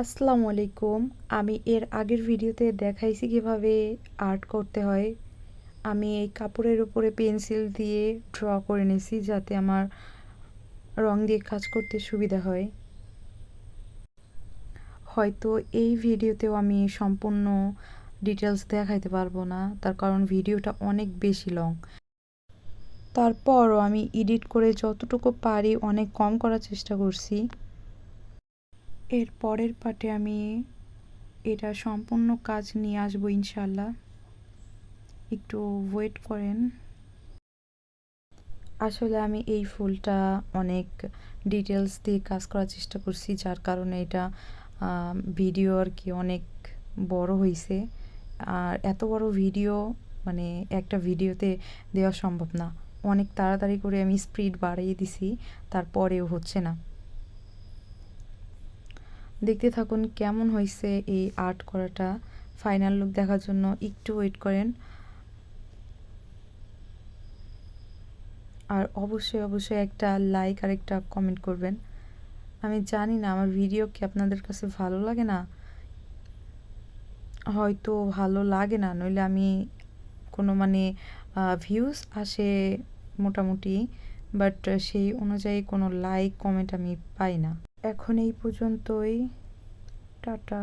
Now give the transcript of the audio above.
আসসালামু আলাইকুম। আমি এর আগের ভিডিওতে দেখাইছি কিভাবে আর্ট করতে হয়। আমি এই কাপড়ের উপরে পেন্সিল দিয়ে ড্র করে নিয়েছি যাতে আমার রং দিয়ে কাজ করতে সুবিধা হয়। হয়তো এই ভিডিওতেও আমি সম্পূর্ণ ডিটেলস দেখাইতে পারবো না, তার কারণ ভিডিওটা অনেক বেশি লং। তারপরও আমি এডিট করে যতটুকু পারি অনেক কম করার চেষ্টা করছি। এর পরের পার্টে আমি এটা সম্পূর্ণ কাজ নিয়ে আসবো ইনশাল্লাহ। একটু ওয়েট করেন। আসলে আমি এই ফুলটা অনেক ডিটেলস দিয়ে কাজ করার চেষ্টা করছি, যার কারণে এটা ভিডিও আর কি অনেক বড় হয়েছে। আর এত বড় ভিডিও মানে একটা ভিডিওতে দেওয়া সম্ভব না। অনেক তাড়াতাড়ি করে আমি স্পিড বাড়িয়ে দিছি, তারপরেও হচ্ছে না। দেখতে থাকুন কেমন হয়েছে এই আর্ট করাটা। ফাইনাল লুক দেখার জন্য একটু ওয়েট করেন। আর অবশ্যই একটা লাইক আর একটা কমেন্ট করবেন। আমি জানি না আমার ভিডিও কি আপনাদের কাছে ভালো লাগে না, হয়তো ভালো লাগে না, নইলে আমি কোনো ভিউজ আসে মোটামুটি, বাট সেই অনুযায়ী কোনো লাইক কমেন্ট আমি পাই না। এখন এই পর্যন্তই। টাটা।